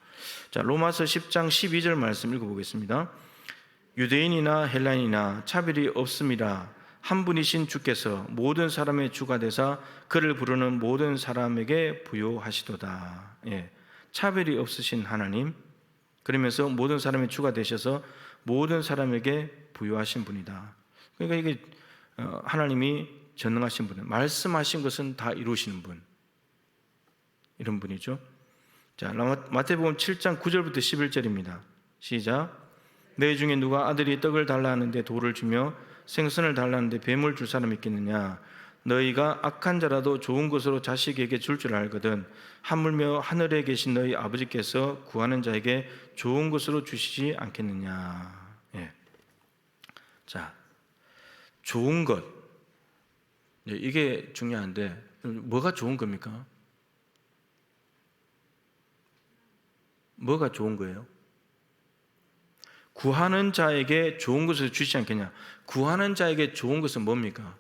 자, 로마서 10장 12절 말씀 읽어보겠습니다. 유대인이나 헬라인이나 차별이 없음이라 한 분이신 주께서 모든 사람의 주가 되사 그를 부르는 모든 사람에게 부요하시도다. 예, 차별이 없으신 하나님, 그러면서 모든 사람의 주가 되셔서 모든 사람에게 부요하신 분이다. 그러니까 이게 하나님이 전능하신 분, 말씀하신 것은 다 이루시는 분, 이런 분이죠. 자, 마태복음 7장 9절부터 11절입니다. 시작. 너희 중에 누가 아들이 떡을 달라 하는데 돌을 주며 생선을 달라 하는데 뱀을 줄 사람이 있겠느냐? 너희가 악한 자라도 좋은 것으로 자식에게 줄 줄 알거든 하물며 하늘에 계신 너희 아버지께서 구하는 자에게 좋은 것으로 주시지 않겠느냐? 예. 자, 좋은 것, 이게 중요한데 뭐가 좋은 겁니까? 뭐가 좋은 거예요? 구하는 자에게 좋은 것을 주시지 않겠냐? 구하는 자에게 좋은 것은 뭡니까?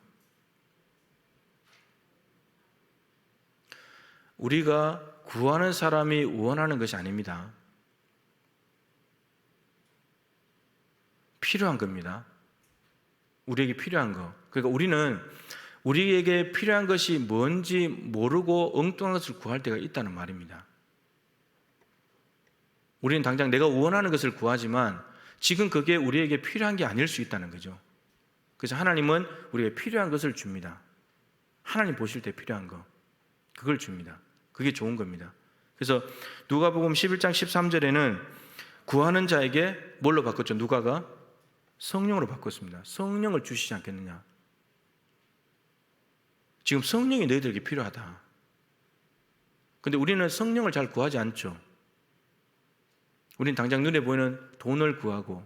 우리가 구하는 사람이 원하는 것이 아닙니다. 필요한 겁니다. 우리에게 필요한 거. 그러니까 우리는 우리에게 필요한 것이 뭔지 모르고 엉뚱한 것을 구할 때가 있다는 말입니다. 우리는 당장 내가 원하는 것을 구하지만 지금 그게 우리에게 필요한 게 아닐 수 있다는 거죠. 그래서 하나님은 우리에게 필요한 것을 줍니다. 하나님 보실 때 필요한 거, 그걸 줍니다. 그게 좋은 겁니다. 그래서 누가복음 11장 13절에는 구하는 자에게 뭘로 바꿨죠? 누가가 성령으로 바꿨습니다. 성령을 주시지 않겠느냐? 지금 성령이 너희들에게 필요하다. 근데 우리는 성령을 잘 구하지 않죠. 우리는 당장 눈에 보이는 돈을 구하고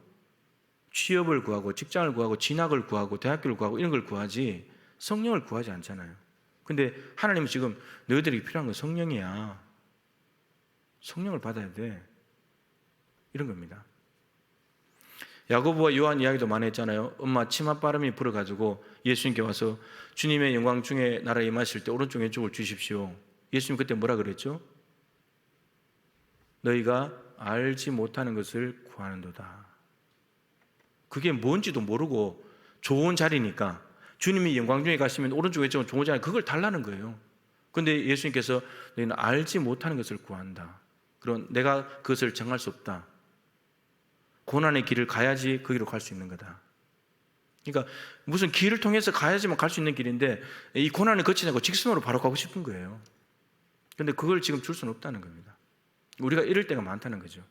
취업을 구하고 직장을 구하고 진학을 구하고 대학교를 구하고 이런 걸 구하지 성령을 구하지 않잖아요. 근데 하나님은 지금 너희들에게 필요한 건 성령이야. 성령을 받아야 돼. 이런 겁니다. 야고보와 요한 이야기도 많이 했잖아요. 엄마 치맛바람이 불어가지고 예수님께 와서 주님의 영광 중에 나라에 임하실 때 오른쪽 왼쪽을 주십시오. 예수님 그때 뭐라 그랬죠? 너희가 알지 못하는 것을 구하는도다. 그게 뭔지도 모르고 좋은 자리니까 주님이 영광 중에 가시면 오른쪽 왼쪽은 좋은 자리, 그걸 달라는 거예요. 그런데 예수님께서 너희는 알지 못하는 것을 구한다. 그럼 내가 그것을 정할 수 없다. 고난의 길을 가야지 그 길로 갈 수 있는 거다. 그러니까 무슨 길을 통해서 가야지만 갈 수 있는 길인데 이 고난을 거치지 않고 직선으로 바로 가고 싶은 거예요. 그런데 그걸 지금 줄 수는 없다는 겁니다. 우리가 이럴 때가 많다는 거죠.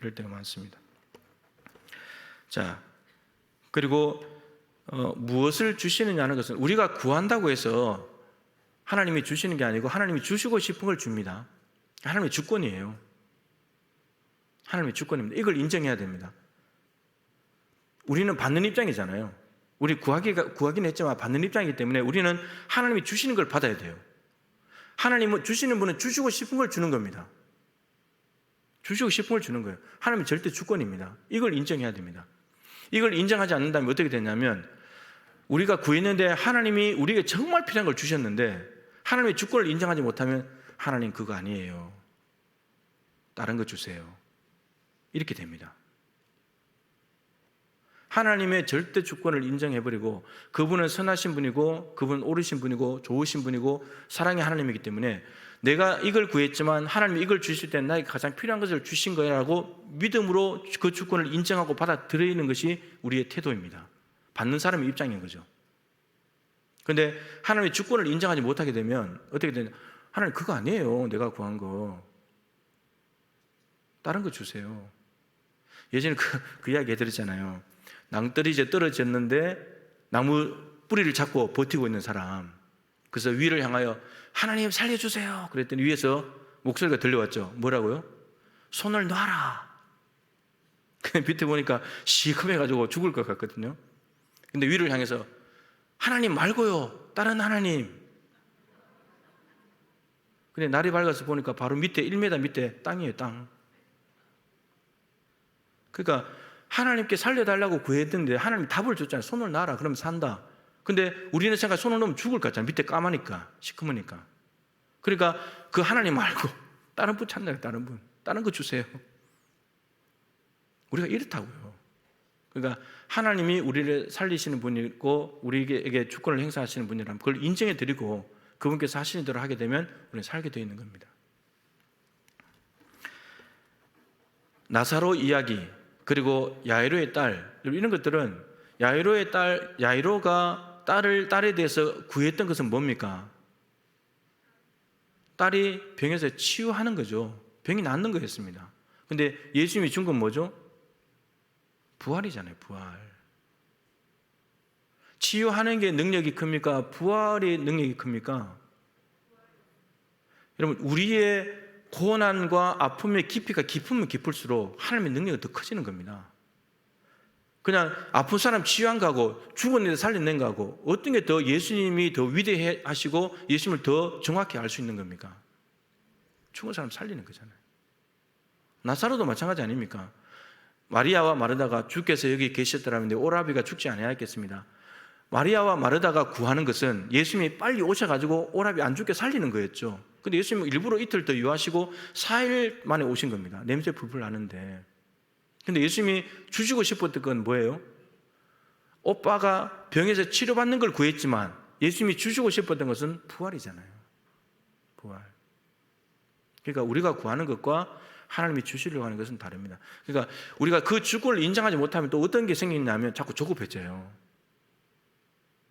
이럴 때가 많습니다. 자, 그리고 무엇을 주시느냐는 것은 우리가 구한다고 해서 하나님이 주시는 게 아니고 하나님이 주시고 싶은 걸 줍니다. 하나님의 주권이에요. 하나님의 주권입니다. 이걸 인정해야 됩니다. 우리는 받는 입장이잖아요. 우리 구하긴 했지만 받는 입장이기 때문에 우리는 하나님이 주시는 걸 받아야 돼요. 하나님은 주시는 분은 주시고 싶은 걸 주는 겁니다. 주시고 싶은 걸 주는 거예요. 하나님은 절대 주권입니다. 이걸 인정해야 됩니다. 이걸 인정하지 않는다면 어떻게 되냐면 우리가 구했는데 하나님이 우리에게 정말 필요한 걸 주셨는데 하나님의 주권을 인정하지 못하면 하나님 그거 아니에요. 다른 거 주세요. 이렇게 됩니다. 하나님의 절대 주권을 인정해버리고 그분은 선하신 분이고 그분은 옳으신 분이고 좋으신 분이고 사랑의 하나님이기 때문에 내가 이걸 구했지만 하나님이 이걸 주실 때는 나에게 가장 필요한 것을 주신 거라고 믿음으로 그 주권을 인정하고 받아들이는 것이 우리의 태도입니다. 받는 사람의 입장인 거죠. 그런데 하나님의 주권을 인정하지 못하게 되면 어떻게 되냐? 하나님 그거 아니에요. 내가 구한 거. 다른 거 주세요. 예전에 그 이야기 해드렸잖아요. 낭떠리 이제 떨어졌는데 나무 뿌리를 잡고 버티고 있는 사람. 그래서 위를 향하여 하나님 살려주세요. 그랬더니 위에서 목소리가 들려왔죠. 뭐라고요? 손을 놔라. 근데 밑에 보니까 시커매가지고 죽을 것 같거든요. 근데 위를 향해서 하나님 말고요. 다른 하나님. 근데 날이 밝아서 보니까 바로 밑에 1m 밑에 땅이에요. 땅. 그러니까 하나님께 살려달라고 구했는데 하나님이 답을 줬잖아요. 손을 놔라. 그러면 산다. 근데 우리는 생각 손을 놓으면 죽을 것 같잖아요. 밑에 까마니까 시커머니까. 그러니까 그 하나님 말고 다른 분 찾나요? 다른 분. 다른 거 주세요. 우리가 이렇다고요. 그러니까 하나님이 우리를 살리시는 분이고 우리에게 주권을 행사하시는 분이라면 그걸 인정해 드리고 그분께서 하시는 대로 하게 되면 우리는 살게 되어 있는 겁니다. 나사로 이야기, 그리고 야이로의 딸, 이런 것들은 야이로의 딸, 야이로가 딸에 대해서 구했던 것은 뭡니까? 딸이 병에서 치유하는 거죠. 병이 낫는 거였습니다. 근데 예수님이 준 건 뭐죠? 부활이잖아요. 부활. 치유하는 게 능력이 큽니까? 부활의 능력이 큽니까? 여러분, 우리의 고난과 아픔의 깊이가 깊으면 깊을수록 하나님의 능력이 더 커지는 겁니다. 그냥 아픈 사람 치유한 거하고 죽었는데 살려낸 거하고 어떤 게 더 예수님이 더 위대하시고 예수님을 더 정확히 알 수 있는 겁니까? 죽은 사람 살리는 거잖아요. 나사로도 마찬가지 아닙니까? 마리아와 마르다가 주께서 여기 계셨더라면 오라비가 죽지 않아야 했겠습니다. 마리아와 마르다가 구하는 것은 예수님이 빨리 오셔가지고 오라비 안 죽게 살리는 거였죠. 근데 예수님은 일부러 이틀 더 유하시고 4일 만에 오신 겁니다. 냄새 불불 나는데. 근데 예수님이 주시고 싶었던 건 뭐예요? 오빠가 병에서 치료받는 걸 구했지만 예수님이 주시고 싶었던 것은 부활이잖아요. 부활. 그러니까 우리가 구하는 것과 하나님이 주시려고 하는 것은 다릅니다. 그러니까 우리가 그 주권을 인정하지 못하면 또 어떤 게 생기냐면 자꾸 조급해져요.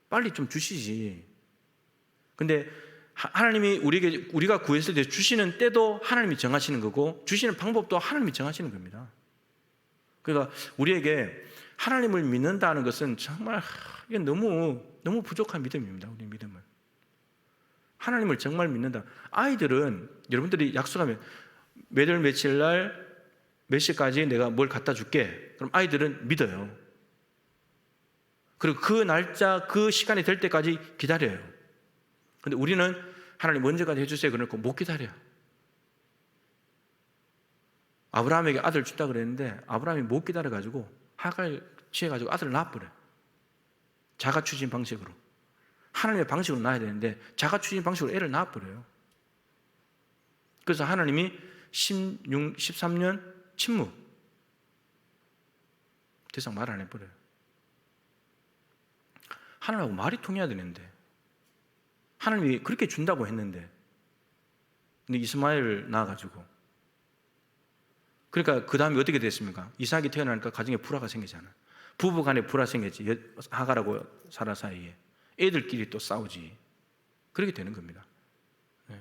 빨리 좀 주시지. 근데 하나님이 우리가 구했을 때 주시는 때도 하나님이 정하시는 거고 주시는 방법도 하나님이 정하시는 겁니다. 그러니까 우리에게 하나님을 믿는다는 것은 정말 이게 너무 부족한 믿음입니다. 우리 믿음은. 하나님을 정말 믿는다. 아이들은 여러분들이 약속하면 몇 월 며칠 날 몇 시까지 내가 뭘 갖다 줄게. 그럼 아이들은 믿어요. 그리고 그 날짜, 그 시간이 될 때까지 기다려요. 근데 우리는 하나님 언제까지 해주세요. 그러니까 못 기다려요. 아브라함에게 아들 준다 그랬는데 아브라함이 못 기다려가지고 하갈 취해가지고 아들을 낳아버려요. 자가 추진 방식으로. 하나님의 방식으로 낳아야 되는데 자가 추진 방식으로 애를 낳아버려요. 그래서 하나님이 13년 침묵. 더 이상 말 안 해버려요. 하나님하고 말이 통해야 되는데 하나님이 그렇게 준다고 했는데 근데 이스마엘을 낳아가지고 그러니까 그 다음에 어떻게 됐습니까? 이삭이 태어나니까 가정에 불화가 생기잖아요. 부부간에 불화 생겼지. 하갈하고 사라 사이에 애들끼리 또 싸우지. 그렇게 되는 겁니다. 네.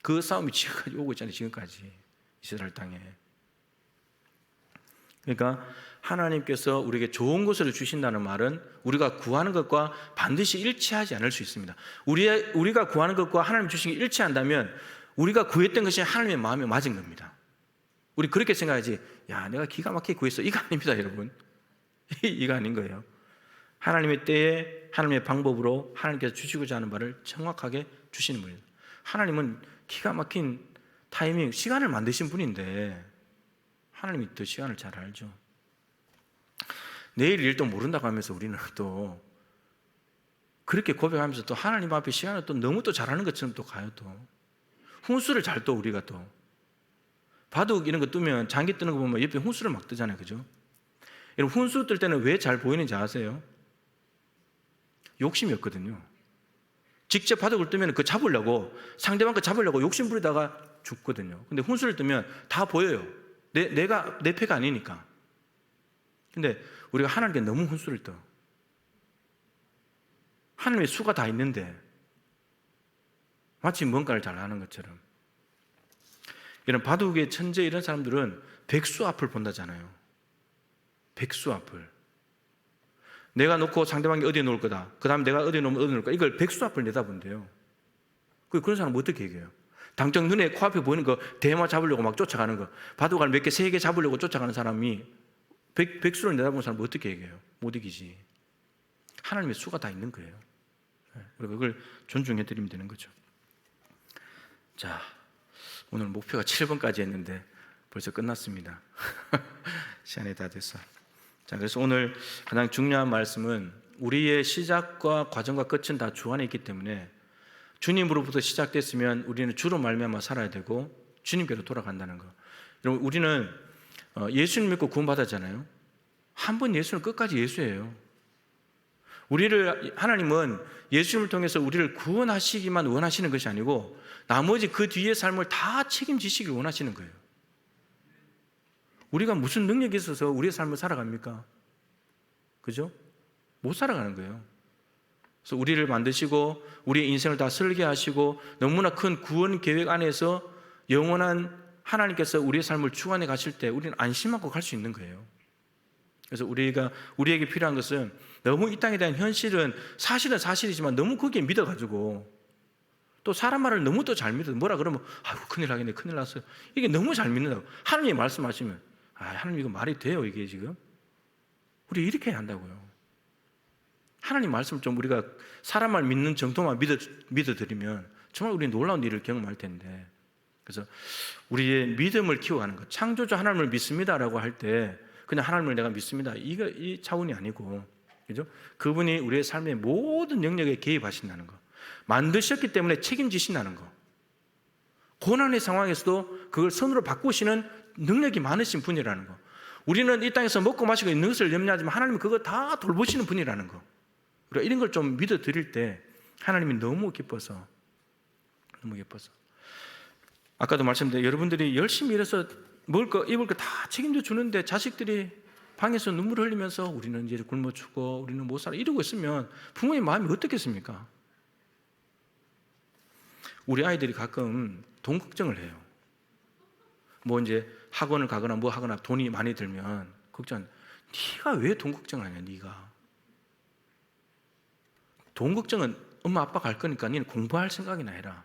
그 싸움이 지금까지 오고 있잖아요. 지금까지 이스라엘 땅에. 그러니까 하나님께서 우리에게 좋은 것을 주신다는 말은 우리가 구하는 것과 반드시 일치하지 않을 수 있습니다. 우리가 구하는 것과 하나님 주신 게 일치한다면 우리가 구했던 것이 하나님의 마음에 맞은 겁니다. 우리 그렇게 생각하지, 야, 내가 기가 막히게 구했어. 이거 아닙니다, 여러분. 이거 아닌 거예요. 하나님의 때에 하나님의 방법으로 하나님께서 주시고자 하는 바를 정확하게 주시는 분입니다. 하나님은 기가 막힌 타이밍, 시간을 만드신 분인데 하나님이 더 시간을 잘 알죠. 내일 일도 모른다고 하면서 우리는 또 그렇게 고백하면서 또 하나님 앞에 시간을 또 너무 또 잘하는 것처럼 또 가요. 또 훈수를 잘 또 우리가 또 바둑 이런 거 뜨면 장기 뜨는 거 보면 옆에 훈수를 막 뜨잖아요. 그죠? 여러분 훈수 뜰 때는 왜 잘 보이는지 아세요? 욕심이었거든요. 직접 바둑을 뜨면 그거 잡으려고 상대방 거 잡으려고 욕심 부리다가 죽거든요. 근데 훈수를 뜨면 다 보여요. 내가 내 패가 아니니까. 근데 우리가 하나님께 너무 훈수를 떠. 하나님의 수가 다 있는데 마치 뭔가를 잘 아는 것처럼. 이런 바둑의 천재 이런 사람들은 백수 앞을 본다잖아요. 백수 앞을. 내가 놓고 상대방이 어디에 놓을 거다. 그 다음에 내가 어디에 놓으면 어디에 놓을 거다. 이걸 백수 앞을 내다본대요. 그런 사람은 어떻게 얘기해요? 당장 눈에 코앞에 보이는 거 대마 잡으려고 막 쫓아가는 거, 바둑알 몇 개, 3개 잡으려고 쫓아가는 사람이 백수를 내다보는 사람은 어떻게 얘기해요? 못 이기지. 하나님의 수가 다 있는 거예요. 그리고 그걸 존중해 드리면 되는 거죠. 자, 오늘 목표가 7번까지 했는데 벌써 끝났습니다. 시간이 다 됐어. 자, 그래서 오늘 가장 중요한 말씀은 우리의 시작과 과정과 끝은 다 주 안에 있기 때문에 주님으로부터 시작됐으면 우리는 주로 말미암아 살아야 되고 주님께로 돌아간다는 거. 여러분, 우리는 예수님 믿고 구원받았잖아요. 한 번 예수는 끝까지 예수예요. 하나님은 예수님을 통해서 우리를 구원하시기만 원하시는 것이 아니고 나머지 그 뒤의 삶을 다 책임지시길 원하시는 거예요. 우리가 무슨 능력이 있어서 우리의 삶을 살아갑니까? 그죠? 못 살아가는 거예요. 그래서 우리를 만드시고 우리의 인생을 다 설계하시고 너무나 큰 구원 계획 안에서 영원한 하나님께서 우리의 삶을 주관해 가실 때 우리는 안심하고 갈 수 있는 거예요. 그래서 우리에게 필요한 것은 너무 이 땅에 대한 현실은 사실은 사실이지만 너무 거기에 믿어가지고 또 사람 말을 너무 또 잘 믿어요. 뭐라 그러면 아이고 큰일 나겠네, 큰일 났어요. 이게 너무 잘 믿는다고. 하나님이 말씀하시면 하나님 이거 말이 돼요 이게 지금? 우리 이렇게 해야 한다고요. 하나님 말씀을 좀 우리가 사람 말 믿는 정도만 믿어드리면 정말 우리 놀라운 일을 경험할 텐데, 그래서 우리의 믿음을 키워가는 것, 창조주 하나님을 믿습니다라고 할 때 그냥 하나님을 내가 믿습니다 이 차원이 아니고, 그죠? 그분이 우리의 삶의 모든 영역에 개입하신다는 거, 만드셨기 때문에 책임지신다는 거, 고난의 상황에서도 그걸 선으로 바꾸시는 능력이 많으신 분이라는 거, 우리는 이 땅에서 먹고 마시고 있는 것을 염려하지만 하나님은 그거 다 돌보시는 분이라는 거, 우리가 이런 걸 좀 믿어드릴 때 하나님이 너무 기뻐서 아까도 말씀드린 여러분들이 열심히 일해서 먹을 거 입을 거 다 책임져 주는데 자식들이 방에서 눈물을 흘리면서 우리는 이제 굶어 죽고 우리는 못 살아 이러고 있으면 부모의 마음이 어떻겠습니까? 우리 아이들이 가끔 돈 걱정을 해요. 뭐 이제 학원을 가거나 뭐 하거나 돈이 많이 들면 걱정. 네가 왜 돈 걱정하냐? 네가 돈 걱정은 엄마 아빠가 할 거니까 너는 공부할 생각이나 해라.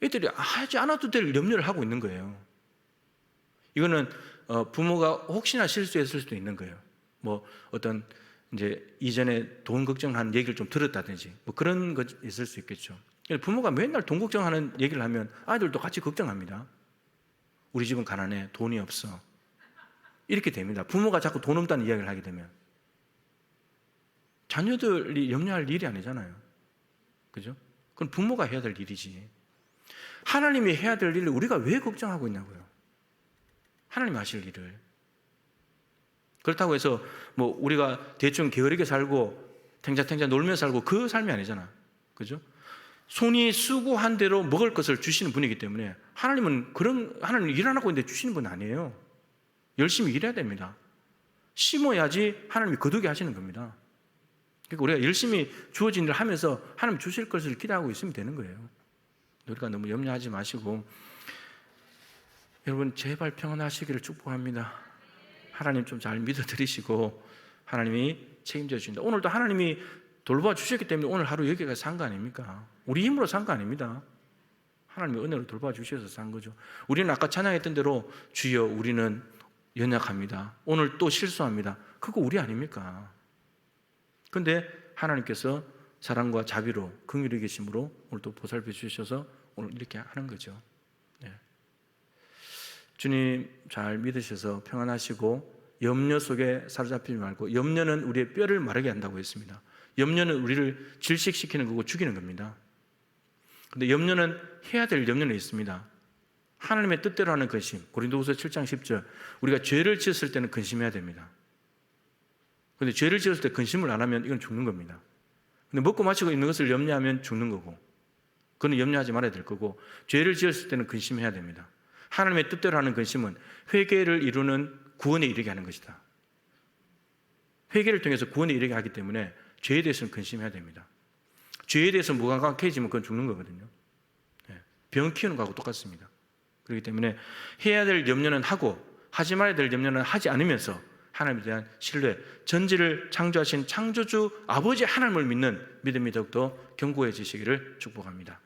애들이 하지 않아도 될 염려를 하고 있는 거예요. 이거는 부모가 혹시나 실수했을 수도 있는 거예요. 뭐 어떤 이제 이전에 돈 걱정하는 얘기를 좀 들었다든지 뭐 그런 것 있을 수 있겠죠. 부모가 맨날 돈 걱정하는 얘기를 하면 아이들도 같이 걱정합니다. 우리 집은 가난해, 돈이 없어, 이렇게 됩니다. 부모가 자꾸 돈 없다는 이야기를 하게 되면 자녀들이 염려할 일이 아니잖아요. 그죠? 그건 부모가 해야 될 일이지. 하나님이 해야 될 일을 우리가 왜 걱정하고 있냐고요. 하나님이 하실 일을. 그렇다고 해서 뭐 우리가 대충 게으르게 살고 탱자탱자 놀며 살고 그 삶이 아니잖아. 그죠? 손이 수고한 대로 먹을 것을 주시는 분이기 때문에 하나님은 하나님은 일 안 하고 있는데 주시는 분 아니에요. 열심히 일해야 됩니다. 심어야지 하나님이 거두게 하시는 겁니다. 그러니까 우리가 열심히 주어진 일을 하면서 하나님 주실 것을 기대하고 있으면 되는 거예요. 우리가 너무 염려하지 마시고, 여러분 제발 평안하시기를 축복합니다. 하나님 좀 잘 믿어드리시고 하나님이 책임져 주신다. 오늘도 하나님이 돌봐 주셨기 때문에 오늘 하루 여기가 산 거 아닙니까? 우리 힘으로 산 거 아닙니다. 하나님의 은혜로 돌봐 주셔서 산 거죠. 우리는 아까 찬양했던 대로 주여 우리는 연약합니다, 오늘 또 실수합니다, 그거 우리 아닙니까? 그런데 하나님께서 사랑과 자비로 긍휼히 계심으로 오늘 또 보살펴 주셔서 오늘 이렇게 하는 거죠. 네. 주님 잘 믿으셔서 평안하시고 염려 속에 사로잡히지 말고, 염려는 우리의 뼈를 마르게 한다고 했습니다. 염려는 우리를 질식시키는 거고 죽이는 겁니다. 그런데 염려는 해야 될 염려는 있습니다. 하나님의 뜻대로 하는 근심. 고린도후서 7장 10절, 우리가 죄를 지었을 때는 근심해야 됩니다. 그런데 죄를 지었을 때 근심을 안 하면 이건 죽는 겁니다. 근데 먹고 마시고 있는 것을 염려하면 죽는 거고, 그건 염려하지 말아야 될 거고, 죄를 지었을 때는 근심해야 됩니다. 하나님의 뜻대로 하는 근심은 회개를 이루는 구원에 이르게 하는 것이다. 회개를 통해서 구원에 이르게 하기 때문에 죄에 대해서는 근심해야 됩니다. 죄에 대해서 무감각해지면 그건 죽는 거거든요. 병 키우는 거하고 똑같습니다. 그렇기 때문에 해야 될 염려는 하고 하지 말아야 될 염려는 하지 않으면서 하나님에 대한 신뢰, 전지를 창조하신 창조주 아버지 하나님을 믿는 믿음이 더욱더 견고해지시기를 축복합니다.